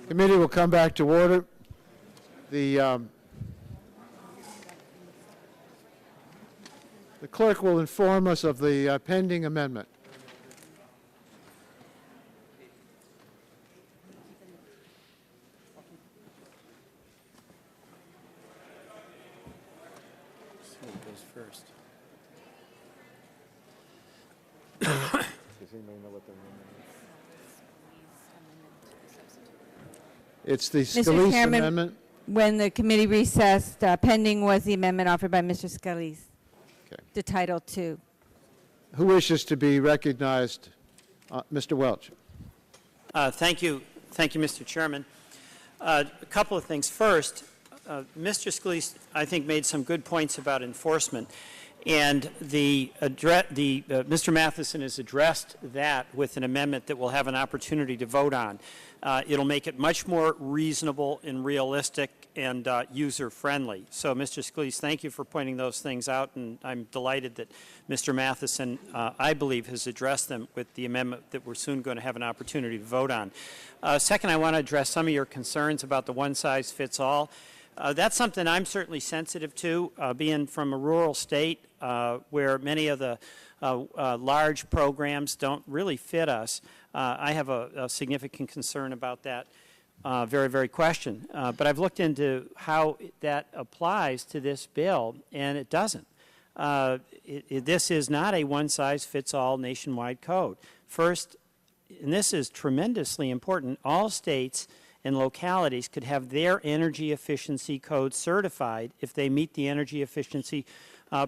Committee will come back to order. The clerk will inform us of the pending amendment. It's the Scalise amendment. When the committee recessed, pending was the amendment offered by Mr. Scalise to Title II. Who wishes to be recognized? Mr. Welch. Thank you, Mr. Chairman. A couple of things. First, Mr. Scalise, I think, made some good points about enforcement, and Mr. Matheson has addressed that with an amendment that we'll have an opportunity to vote on. It'll make it much more reasonable and realistic and user-friendly. So, Mr. Scalise, thank you for pointing those things out, and I'm delighted that Mr. Matheson, I believe, has addressed them with the amendment that we're soon going to have an opportunity to vote on. Second, I want to address some of your concerns about the one-size-fits-all. That's something I'm certainly sensitive to, being from a rural state where many of the large programs don't really fit us. I have a significant concern about that very question. But I've looked into how that applies to this bill, and it doesn't. This is not a one-size-fits-all nationwide code. First, and this is tremendously important, all states and localities could have their energy efficiency code certified if they meet the energy efficiency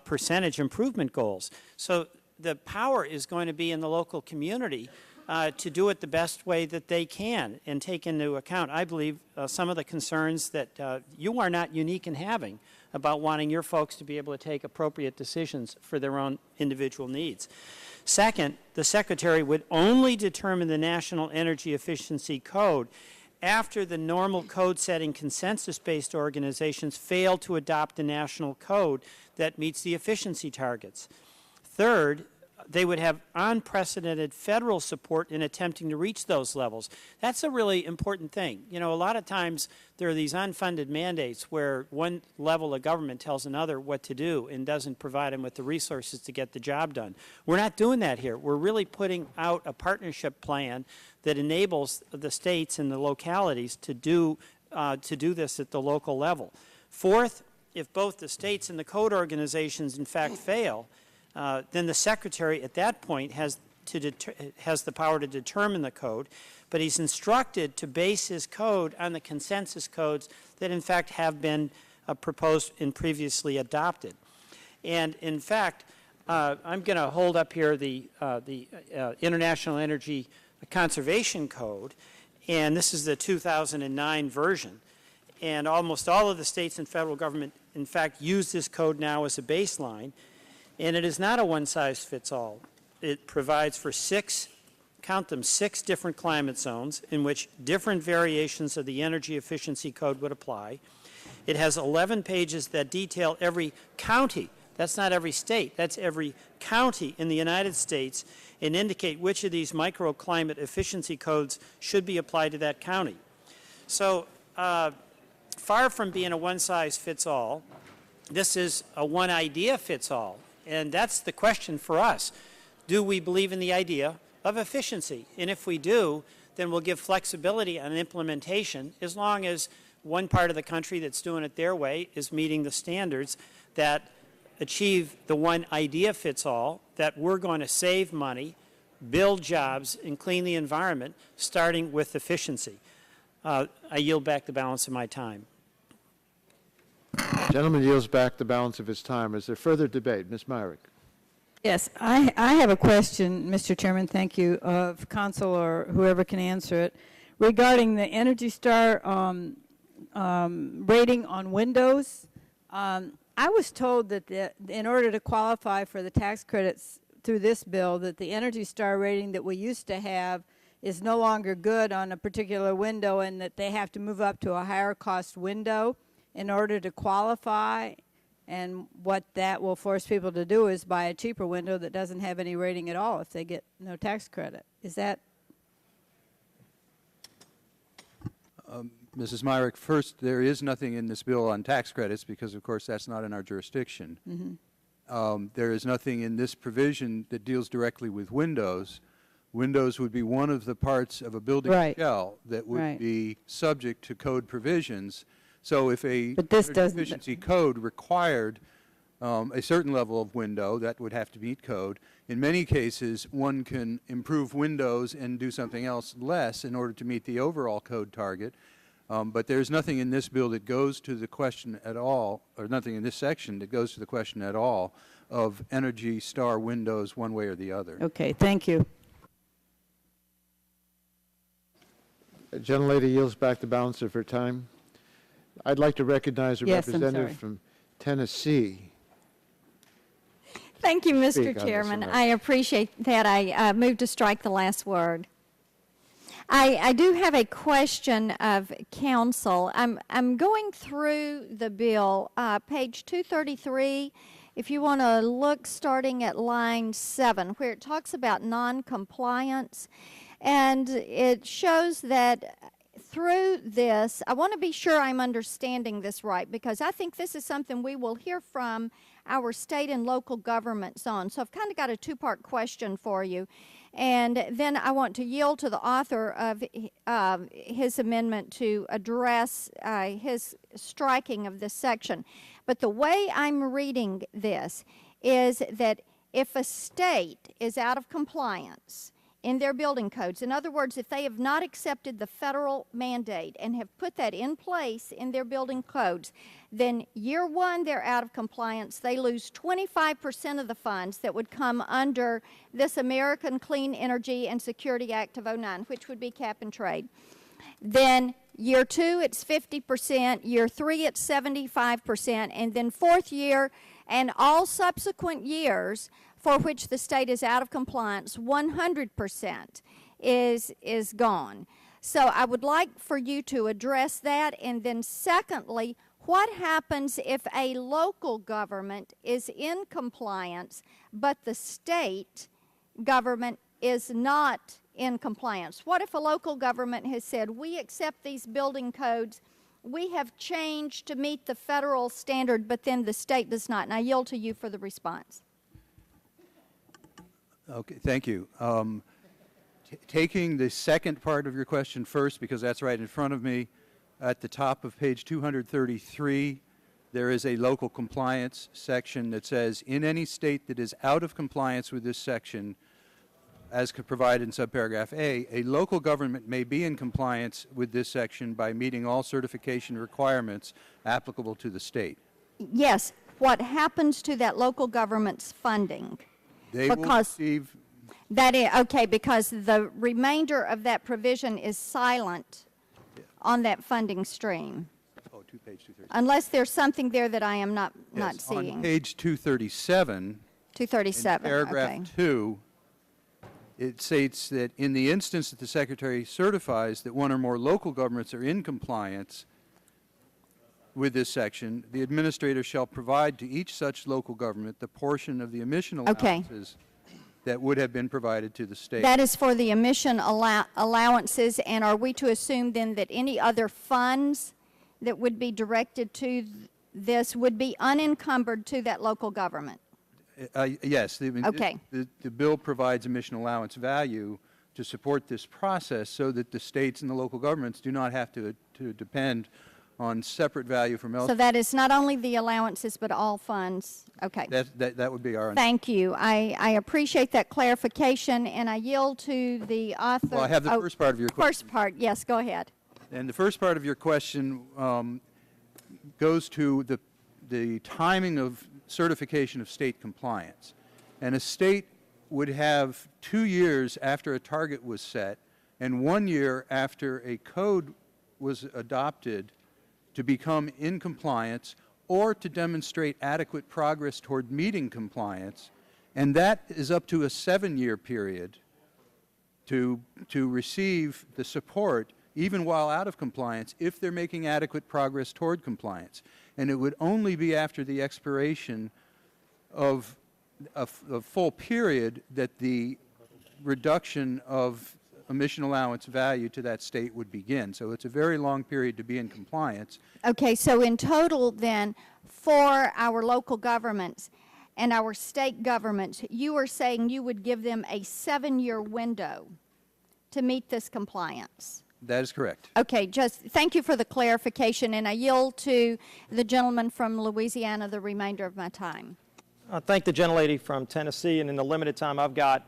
percentage improvement goals. So the power is going to be in the local community to do it the best way that they can and take into account, I believe, some of the concerns that you are not unique in having about wanting your folks to be able to take appropriate decisions for their own individual needs. Second, the Secretary would only determine the National Energy Efficiency Code after the normal code-setting consensus-based organizations fail to adopt a national code that meets the efficiency targets. Third, they would have unprecedented federal support in attempting to reach those levels. That's a really important thing. You know, a lot of times there are these unfunded mandates where one level of government tells another what to do and doesn't provide them with the resources to get the job done. We're not doing that here. We're really putting out a partnership plan that enables the states and the localities to do this at the local level. Fourth, if both the states and the code organizations in fact fail, then the Secretary at that point has the power to determine the code, but he's instructed to base his code on the consensus codes that in fact have been proposed and previously adopted. And in fact, I'm going to hold up here the International Energy Conservation Code, and this is the 2009 version. And almost all of the states and federal government in fact use this code now as a baseline. And it is not a one-size-fits-all. It provides for six different climate zones in which different variations of the energy efficiency code would apply. It has 11 pages that detail every county. That's not every state. That's every county in the United States and indicate which of these microclimate efficiency codes should be applied to that county. So far from being a one-size-fits-all, this is a one-idea-fits-all. And that's the question for us. Do we believe in the idea of efficiency? And if we do, then we'll give flexibility on implementation as long as one part of the country that's doing it their way is meeting the standards that achieve the one idea fits all, that we're going to save money, build jobs, and clean the environment, starting with efficiency. I yield back the balance of my time. The gentleman yields back the balance of his time. Is there further debate? Ms. Myrick. Yes, I have a question, Mr. Chairman, thank you, of counsel or whoever can answer it, regarding the Energy Star rating on windows. I was told that in order to qualify for the tax credits through this bill, that the Energy Star rating that we used to have is no longer good on a particular window and that they have to move up to a higher cost window in order to qualify, and what that will force people to do is buy a cheaper window that doesn't have any rating at all if they get no tax credit. Is that? Mrs. Myrick, first, there is nothing in this bill on tax credits because, of course, that's not in our jurisdiction. There is nothing in this provision that deals directly with windows. Windows would be one of the parts of a building Right. shell that would Right. be subject to code provisions. So if a But this energy doesn't- efficiency code required a certain level of window, that would have to meet code. In many cases, one can improve windows and do something else less in order to meet the overall code target. But there's nothing in this bill that goes to the question at all, or nothing in this section that goes to the question at all of Energy Star windows one way or the other. Okay, thank you. The gentlelady yields back the balance of her time. I'd like to recognize a Yes, I'm representative sorry. from Tennessee. Thank you, Speak on Mr. this Chairman. amendment. I appreciate that. I move to strike the last word. I do have a question of counsel. I'm going through the bill, page 233. If you want to look starting at line 7, where it talks about non-compliance, and it shows that through this, I want to be sure I'm understanding this right, because I think this is something we will hear from our state and local governments on. So I've kind of got a two-part question for you. And then I want to yield to the author of his amendment to address his striking of this section. But the way I'm reading this is that if a state is out of compliance in their building codes, in other words, if they have not accepted the federal mandate and have put that in place in their building codes, then year one they're out of compliance. They lose 25% of the funds that would come under this American Clean Energy and Security Act of '09, which would be cap and trade. Then year two, it's 50%. Year three, it's 75%. And then fourth year and all subsequent years for which the state is out of compliance, 100% is gone. So I would like for you to address that. And then secondly, what happens if a local government is in compliance, but the state government is not in compliance? What if a local government has said, we accept these building codes, we have changed to meet the federal standard, but then the state does not? And I yield to you for the response. Okay, thank you. Taking the second part of your question first, because that's right in front of me, at the top of page 233, there is a local compliance section that says, in any state that is out of compliance with this section, as provided in subparagraph A, a local government may be in compliance with this section by meeting all certification requirements applicable to the state. Yes, what happens to that local government's funding? They will Because- receive, That is, okay, because the remainder of that provision is silent on that funding stream, oh, page 237. unless there's something there that I am not Yes, on seeing. page 237, 237, in paragraph okay. 2, it states that in the instance that the Secretary certifies that one or more local governments are in compliance with this section, the administrator shall provide to each such local government the portion of the emission Okay. allowances that would have been provided to the state. That is for the emission allowances, and are we to assume then that any other funds that would be directed to this would be unencumbered to that local government? Yes. Okay. The bill provides emission allowance value to support this process so that the states and the local governments do not have to depend on separate value from So elsewhere. that is not only the allowances, but all funds? Okay. That would be our... Thank you. I appreciate that clarification, and I yield to the author. Well, I have the first part of your question. First part, yes, go ahead. And the first part of your question goes to the timing of certification of state compliance. And a state would have 2 years after a target was set and 1 year after a code was adopted to become in compliance or to demonstrate adequate progress toward meeting compliance. And that is up to a 7-year period to receive the support even while out of compliance, if they're making adequate progress toward compliance. And it would only be after the expiration of a full period that the reduction of emission allowance value to that state would begin. So it's a very long period to be in compliance. Okay, so in total then, for our local governments and our state governments, you are saying you would give them a 7-year window to meet this compliance? That is correct. Okay, just thank you for the clarification, and I yield to the gentleman from Louisiana the remainder of my time. I thank the gentlelady from Tennessee, and in the limited time I've got,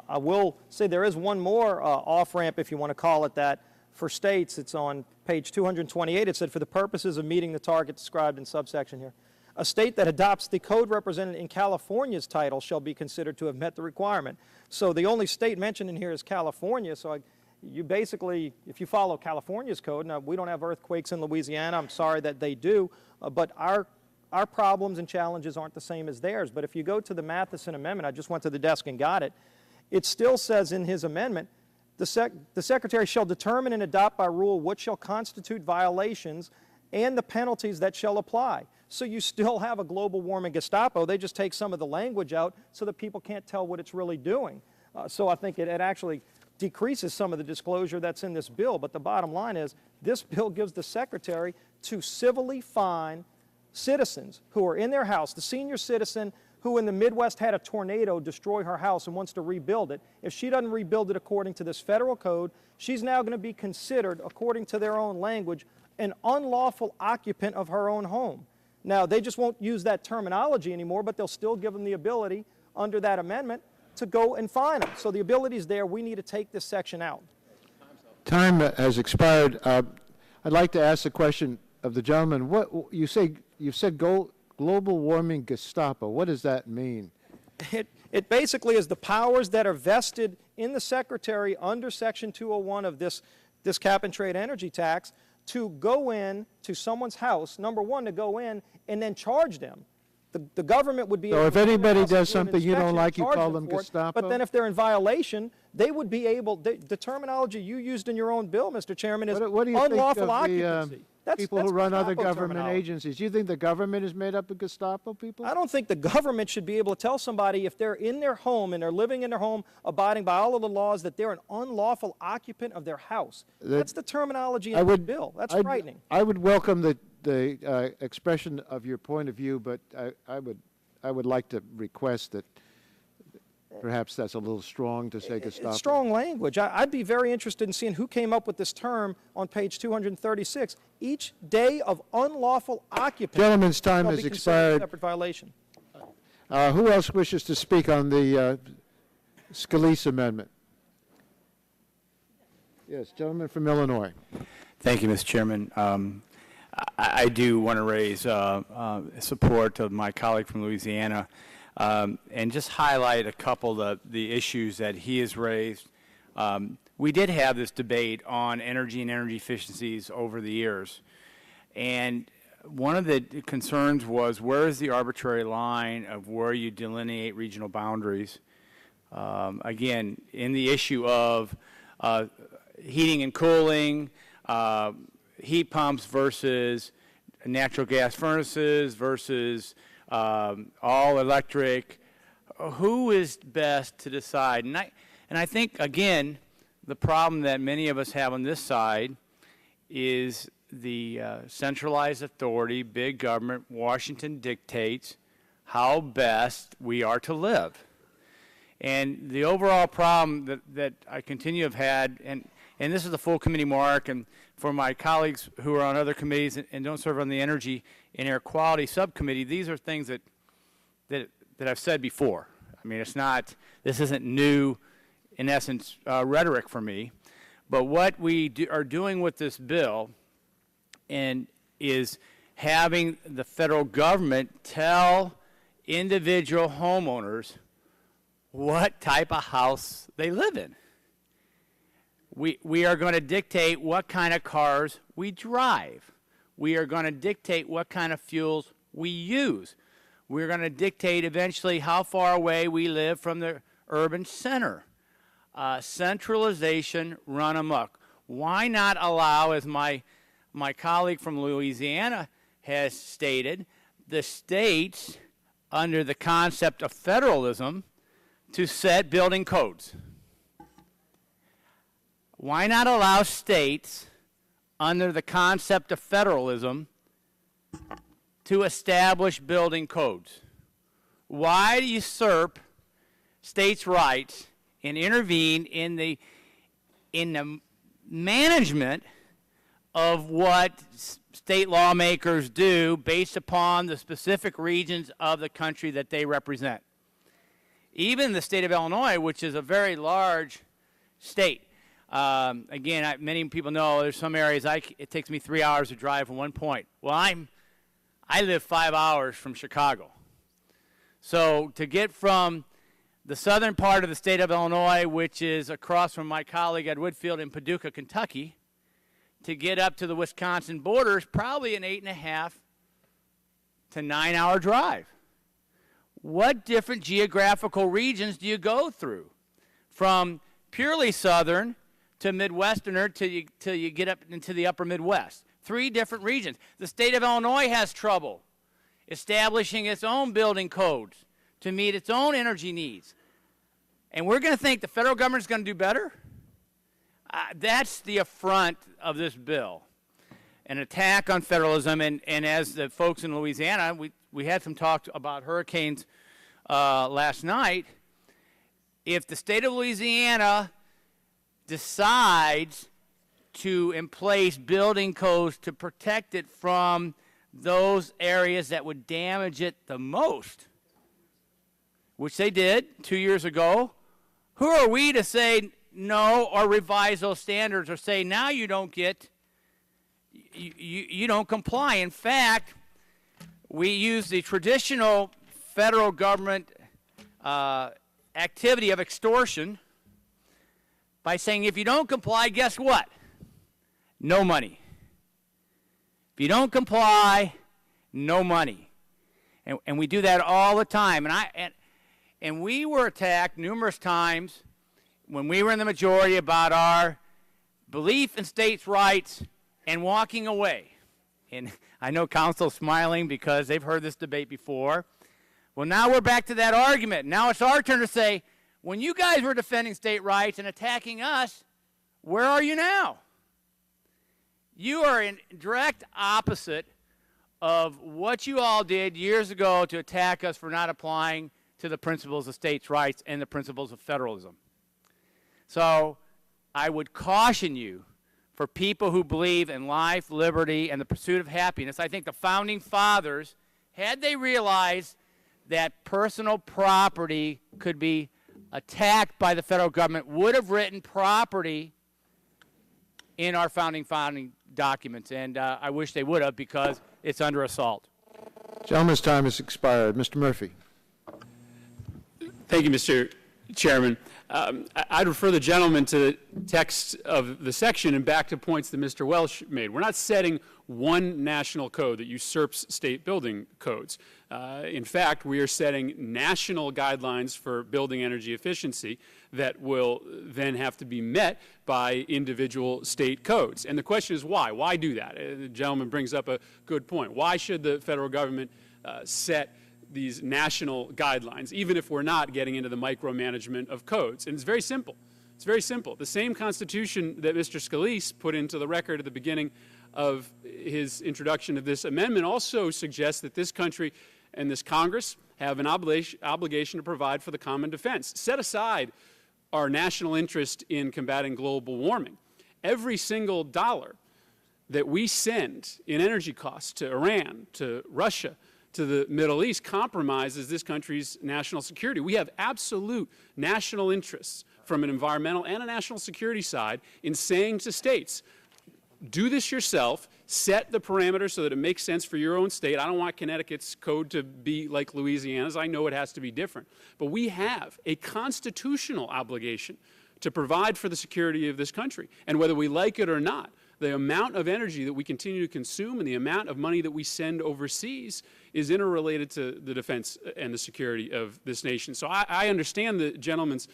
I will say there is one more off-ramp, if you want to call it that, for states. It's on page 228. It said, for the purposes of meeting the target described in subsection here, a state that adopts the code represented in California's title shall be considered to have met the requirement. So the only state mentioned in here is California, so you basically, if you follow California's code, now we don't have earthquakes in Louisiana, I'm sorry that they do, but our problems and challenges aren't the same as theirs. But if you go to the Matheson Amendment, I just went to the desk and got it, it still says in his amendment, the Secretary shall determine and adopt by rule what shall constitute violations and the penalties that shall apply. So you still have a global warming Gestapo. They just take some of the language out so that people can't tell what it's really doing. So I think it actually decreases some of the disclosure that's in this bill. But the bottom line is this bill gives the Secretary to civilly fine citizens who are in their house, the senior citizen who in the Midwest had a tornado destroy her house and wants to rebuild it. If she doesn't rebuild it according to this federal code, she's now going to be considered, according to their own language, an unlawful occupant of her own home. Now, they just won't use that terminology anymore, but they'll still give them the ability under that amendment to go and fine them. So the ability is there. We need to take this section out. Time has expired. I'd like to ask the question of the gentleman. What you said global warming Gestapo. What does that mean? It basically is the powers that are vested in the Secretary under Section 201 of this cap and trade energy tax to go in to someone's house, number one, to go in and then charge them. The government would be So able if to anybody do an does something you don't inspection, like, you charge call them for it, Gestapo? But then if they're in violation, they would be able, the terminology you used in your own bill, Mr. Chairman, is What do you think unlawful of the occupancy. people who run other Gestapo government terminology. agencies? Do you think the government is made up of Gestapo people? I don't think the government should be able to tell somebody if they're in their home and they're living in their home, abiding by all of the laws, that they're an unlawful occupant of their house. That's the terminology in the bill. That's frightening. I would welcome the expression of your point of view, but I would like to request that perhaps that's a little strong to say Gestapo. It's strong language. I'd be very interested in seeing who came up with this term on page 236. Each day of unlawful occupation. Gentleman's time shall has be considered a expired. separate violation. Who else wishes to speak on the Scalise amendment? Yes, gentleman from Illinois. Thank you, Mr. Chairman. I do want to raise support of my colleague from Louisiana and just highlight a couple of the issues that he has raised. We did have this debate on energy and energy efficiencies over the years, and one of the concerns was, where is the arbitrary line of where you delineate regional boundaries? Again, in the issue of heating and cooling, heat pumps versus natural gas furnaces versus all electric, who is best to decide? And I think, again, the problem that many of us have on this side is the centralized authority, big government. Washington dictates how best we are to live. And the overall problem that I continue to have had, and this is the full committee mark, and for my colleagues who are on other committees and don't serve on the Energy and Air Quality Subcommittee, these are things that I've said before. I mean, this isn't new, in essence, rhetoric for me. But what we are doing with this bill is having the federal government tell individual homeowners what type of house they live in. We are going to dictate what kind of cars we drive. We are going to dictate what kind of fuels we use. We're going to dictate eventually how far away we live from the urban center. Centralization run amok. Why not allow, as my colleague from Louisiana has stated, the states, under the concept of federalism, to set building codes? why not allow states, under the concept of federalism, to establish building codes? Why usurp states' rights and intervene in the management of what state lawmakers do based upon the specific regions of the country that they represent? Even the state of Illinois, which is a very large state. Again, many people know there's some areas it takes me 3 hours to drive from one point. Well, I live 5 hours from Chicago. So to get from the southern part of the state of Illinois, which is across from my colleague at Woodfield in Paducah, Kentucky, to get up to the Wisconsin border is probably an 8.5 to 9 hour drive. What different geographical regions do you go through? From purely southern to Midwesterner till you get up into the upper Midwest. 3 different regions. The state of Illinois has trouble establishing its own building codes to meet its own energy needs. And we're going to think the federal government is going to do better? That's the affront of this bill. An attack on federalism, and as the folks in Louisiana, we had some talk about hurricanes last night. If the state of Louisiana decides to place building codes to protect it from those areas that would damage it the most, which they did 2 years ago, who are we to say no or revise those standards or say now you don't you don't comply? In fact, we use the traditional federal government activity of extortion by saying if you don't comply, guess what? No money. If you don't comply, no money. And we do that all the time. And we were attacked numerous times when we were in the majority about our belief in states' rights and walking away. And I know council's smiling because they've heard this debate before. Well, now we're back to that argument. Now it's our turn to say, when you guys were defending state rights and attacking us, where are you now? You are in direct opposite of what you all did years ago to attack us for not applying to the principles of states' rights and the principles of federalism. So I would caution you, for people who believe in life, liberty, and the pursuit of happiness. I think the founding fathers, had they realized that personal property could be attacked by the federal government, would have written property in our founding documents. And I wish they would have, because it's under assault. Gentleman's time has expired. Mr. Murphy. Thank you, Mr. Chairman. I'd refer the gentleman to the text of the section and back to points that Mr. Welsh made. We're not setting one national code that usurps state building codes. In fact, we are setting national guidelines for building energy efficiency that will then have to be met by individual state codes. And the question is why? Why do that? The gentleman brings up a good point. Why should the federal government set these national guidelines, even if we're not getting into the micromanagement of codes? And it's very simple. It's very simple. The same Constitution that Mr. Scalise put into the record at the beginning of his introduction of this amendment also suggests that this country and this Congress have an obligation to provide for the common defense. Set aside our national interest in combating global warming. Every single dollar that we send in energy costs to Iran, to Russia, to the Middle East compromises this country's national security. We have absolute national interests from an environmental and a national security side in saying to states, do this yourself, set the parameters so that it makes sense for your own state. I don't want Connecticut's code to be like Louisiana's. I know it has to be different. But we have a constitutional obligation to provide for the security of this country. And whether we like it or not, the amount of energy that we continue to consume and the amount of money that we send overseas is interrelated to the defense and the security of this nation. So I understand the gentleman's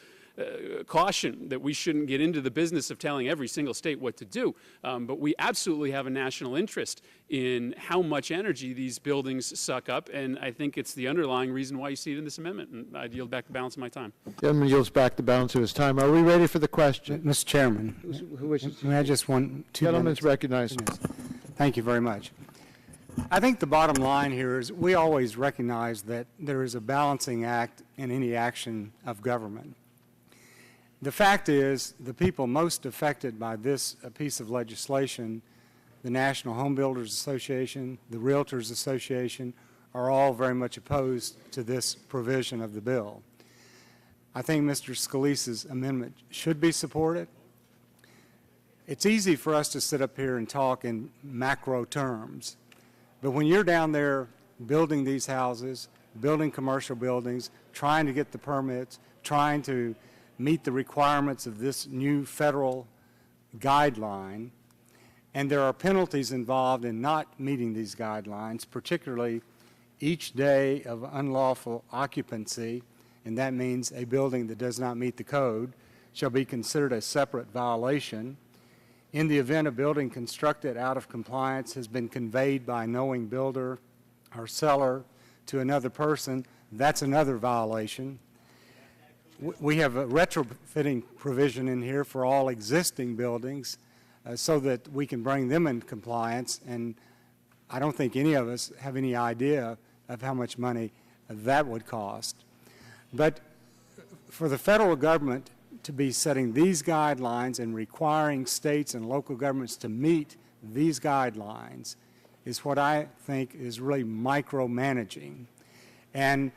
caution that we shouldn't get into the business of telling every single state what to do. But we absolutely have a national interest in how much energy these buildings suck up, and I think it's the underlying reason why you see it in this amendment. And I yield back the balance of my time. Gentleman yields back the balance of his time. Are we ready for the question? Mr. Chairman, Who wishes? may I just want 2 minutes? Gentleman's recognized. Thank you very much. I think the bottom line here is we always recognize that there is a balancing act in any action of government. The fact is, the people most affected by this piece of legislation, the National Home Builders Association, the Realtors Association, are all very much opposed to this provision of the bill. I think Mr. Scalise's amendment should be supported. It's easy for us to sit up here and talk in macro terms, but when you're down there building these houses, building commercial buildings, trying to get the permits, trying to meet the requirements of this new federal guideline, and there are penalties involved in not meeting these guidelines, particularly each day of unlawful occupancy, and that means a building that does not meet the code shall be considered a separate violation. In the event a building constructed out of compliance has been conveyed by a knowing builder or seller to another person, that's another violation. We have a retrofitting provision in here for all existing buildings so that we can bring them in compliance, and I don't think any of us have any idea of how much money that would cost. But for the federal government to be setting these guidelines and requiring states and local governments to meet these guidelines is what I think is really micromanaging. And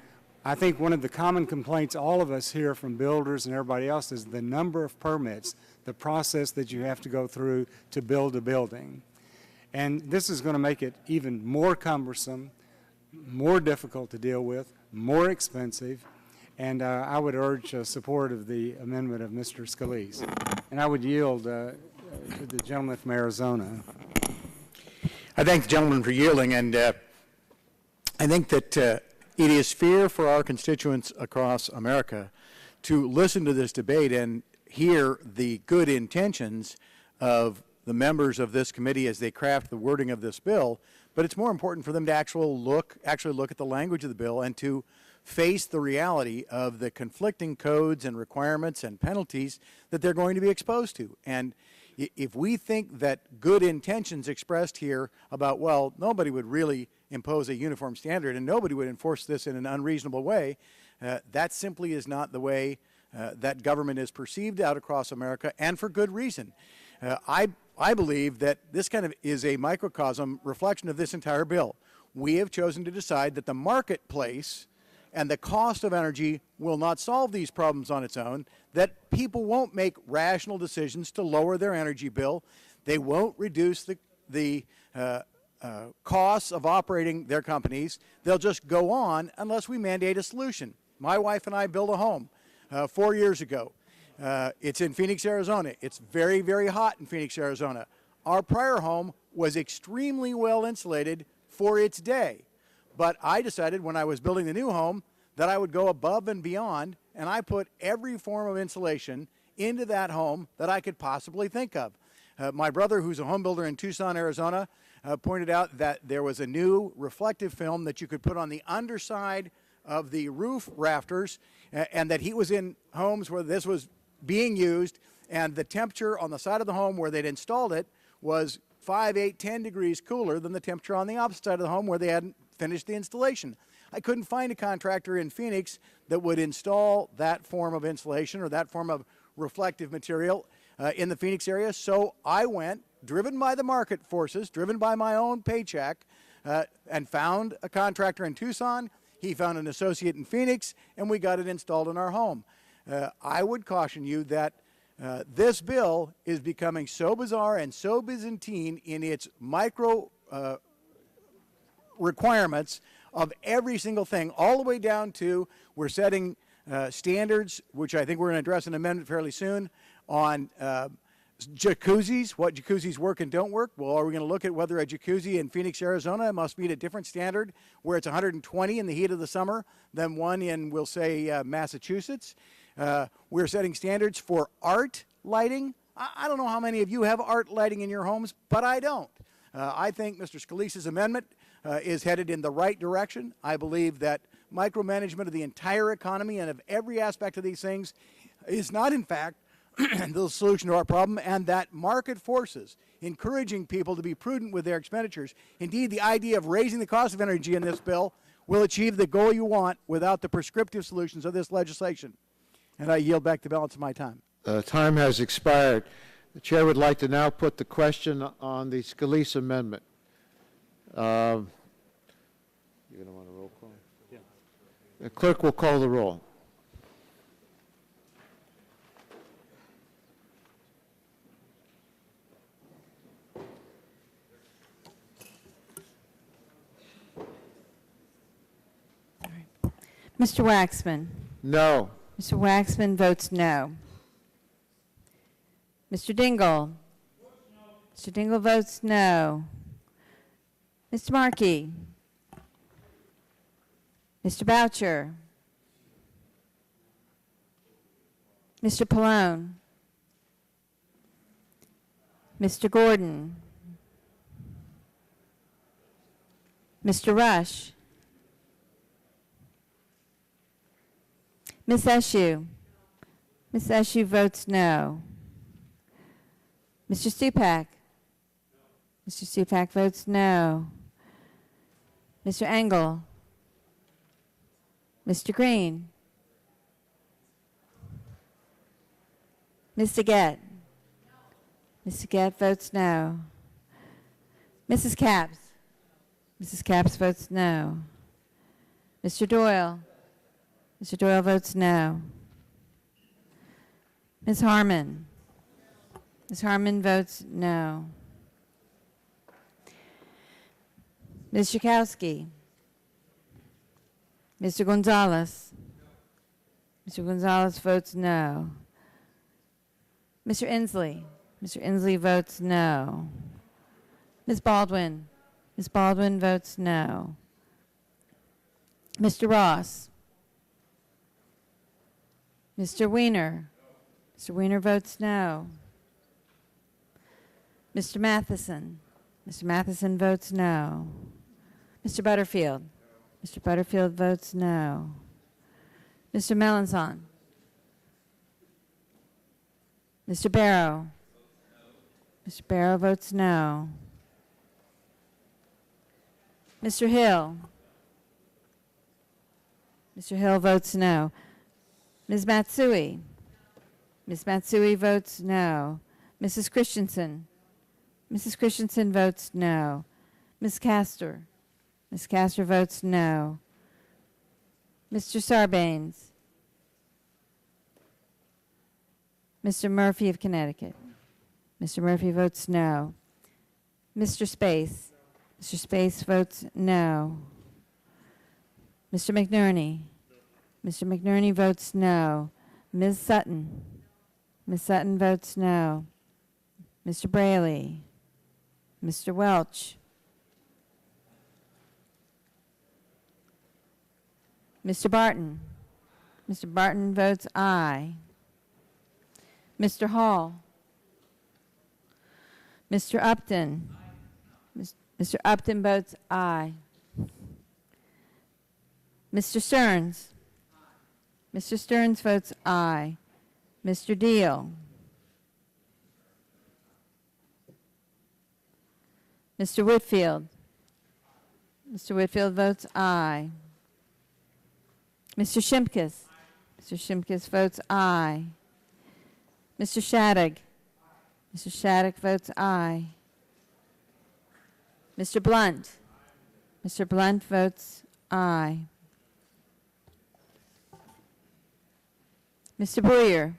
I think one of the common complaints all of us hear from builders and everybody else is the number of permits, the process that you have to go through to build a building. And this is going to make it even more cumbersome, more difficult to deal with, more expensive, and I would urge support of the amendment of Mr. Scalise. And I would yield to the gentleman from Arizona. I thank the gentleman for yielding, and I think that it is fair for our constituents across America to listen to this debate and hear the good intentions of the members of this committee as they craft the wording of this bill, but it's more important for them to actually look at the language of the bill and to face the reality of the conflicting codes and requirements and penalties that they're going to be exposed to. And if we think that good intentions expressed here about, well, nobody would really impose a uniform standard and nobody would enforce this in an unreasonable way, that simply is not the way that government is perceived out across America, and for good reason. I believe that this kind of is a microcosm reflection of this entire bill. We have chosen to decide that the marketplace and the cost of energy will not solve these problems on its own, that people won't make rational decisions to lower their energy bill. They won't reduce the costs of operating their companies. They'll just go on unless we mandate a solution. My wife and I built a home 4 years ago. It's in Phoenix, Arizona. It's very, very hot in Phoenix, Arizona. Our prior home was extremely well insulated for its day. But I decided when I was building the new home that I would go above and beyond, and I put every form of insulation into that home that I could possibly think of. My brother, who's a home builder in Tucson, Arizona, pointed out that there was a new reflective film that you could put on the underside of the roof rafters, and that he was in homes where this was being used, and the temperature on the side of the home where they'd installed it was 5, 8, 10 degrees cooler than the temperature on the opposite side of the home where they hadn't finished the installation. I couldn't find a contractor in Phoenix that would install that form of insulation or that form of reflective material in the Phoenix area, so I went, driven by the market forces, driven by my own paycheck, and found a contractor in Tucson. He found an associate in Phoenix, and we got it installed in our home. I would caution you that this bill is becoming so bizarre and so Byzantine in its micro requirements of every single thing, all the way down to we're setting standards, which I think we're going to address in an amendment fairly soon, on jacuzzis, what jacuzzis work and don't work. Well, are we going to look at whether a jacuzzi in Phoenix, Arizona must meet a different standard where it's 120 in the heat of the summer than one in, we'll say, Massachusetts? We're setting standards for art lighting. I don't know how many of you have art lighting in your homes, but I don't. I think Mr. Scalise's amendment is headed in the right direction. I believe that micromanagement of the entire economy and of every aspect of these things is not, in fact, the solution to our problem, and that market forces encouraging people to be prudent with their expenditures. Indeed, the idea of raising the cost of energy in this bill will achieve the goal you want without the prescriptive solutions of this legislation. And I yield back the balance of my time. Time has expired. The chair would like to now put the question on the Scalise amendment. You're going to want a roll call? Yeah. The clerk will call the roll. Mr. Waxman. No. Mr. Waxman votes no. Mr. Dingle. Mr. Dingle votes no. Mr. Markey. Mr. Boucher. Mr. Pallone. Mr. Gordon. Mr. Rush. Ms. Eshoo. Ms. Eshoo votes no. Mr. Stupak. Mr. Stupak votes no. Mr. Engel. Mr. Green. Ms. Daggett. Ms. Daggett votes no. Mrs. Capps. Mrs. Capps votes no. Mr. Doyle. Mr. Doyle votes no. Ms. Harmon. Ms. Harmon votes no. Ms. Schakowsky. Mr. Gonzalez. Mr. Gonzalez votes no. Mr. Inslee. Mr. Inslee votes no. Ms. Baldwin. Ms. Baldwin votes no. Mr. Ross. Mr. Weiner. Mr. Weiner votes no. Mr. Matheson. Mr. Matheson votes no. Mr. Butterfield. Mr. Butterfield votes no. Mr. Melanson. Mr. Barrow. Mr. Barrow votes no. Mr. Hill. Mr. Hill votes no. Ms. Matsui. Ms. Matsui votes no. Mrs. Christensen. Mrs. Christensen votes no. Ms. Castor. Ms. Castor votes no. Mr. Sarbanes. Mr. Murphy of Connecticut. Mr. Murphy votes no. Mr. Space. Mr. Space votes no. Mr. McNerney. Mr. McNerney votes no. Ms. Sutton. Ms. Sutton votes no. Mr. Braley. Mr. Welch. Mr. Barton. Mr. Barton votes aye. Mr. Hall. Mr. Upton. Mr. Upton votes aye. Mr. Stearns. Mr. Stearns votes aye. Mr. Deal. Mr. Whitfield. Mr. Whitfield votes aye. Mr. Shimkus. Mr. Shimkus votes aye. Mr. Shattuck. Mr. Shattuck votes aye. Mr. Blunt. Mr. Blunt votes aye. Mr. Boyer.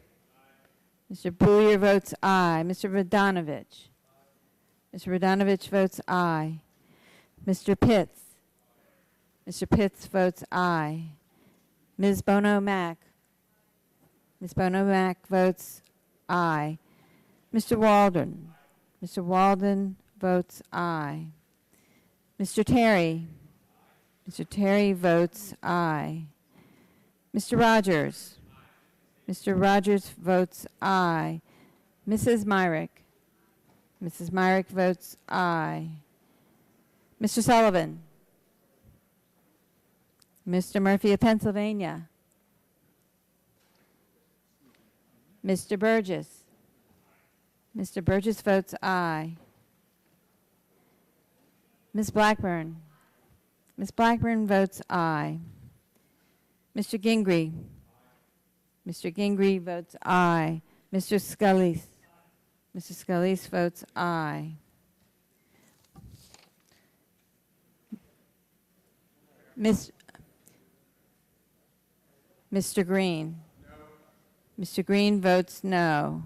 Mr. Boyer votes aye. Mr. Radonovich. Mr. Radonovich votes aye. Mr. Pitts. Mr. Pitts votes aye. Ms. Bono-Mack. Ms. Bono-Mack votes aye. Mr. Walden. Mr. Walden votes aye. Mr. Terry. Mr. Terry votes aye. Mr. Rogers. Mr. Rogers votes aye. Mrs. Myrick? Mrs. Myrick votes aye. Mr. Sullivan? Mr. Murphy of Pennsylvania? Mr. Burgess? Mr. Burgess votes aye. Ms. Blackburn? Ms. Blackburn votes aye. Mr. Gingrey? Mr. Gingrey votes aye. Mr. Scalise? Mr. Scalise votes aye. Mr. Green? No. Mr. Green votes no.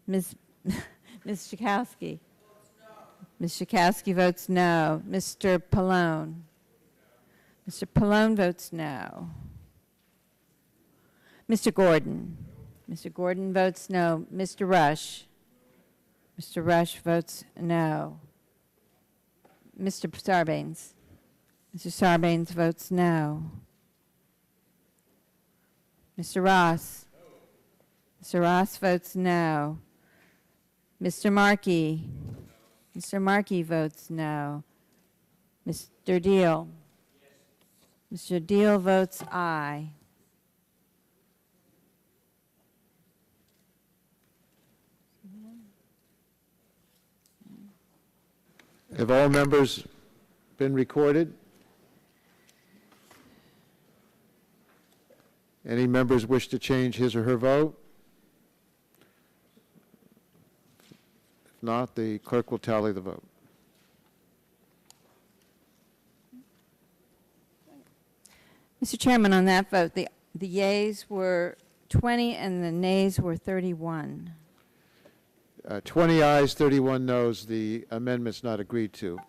Ms. Schakowsky? Ms. Schakowsky votes no. Mr. Pallone? Mr. Pallone votes no. Mr. Gordon? Mr. Gordon votes no. Mr. Rush? Mr. Rush votes no. Mr. Sarbanes? Mr. Sarbanes votes no. Mr. Ross? Mr. Ross votes no. Mr. Markey? Mr. Markey votes no. Mr. Deal? Mr. Deal votes aye. Have all members been recorded? Any members wish to change his or her vote? If not, the clerk will tally the vote. Mr. Chairman, on that vote, the yeas were 20 and the nays were 31. 20 ayes, 31 noes. The amendment's not agreed to.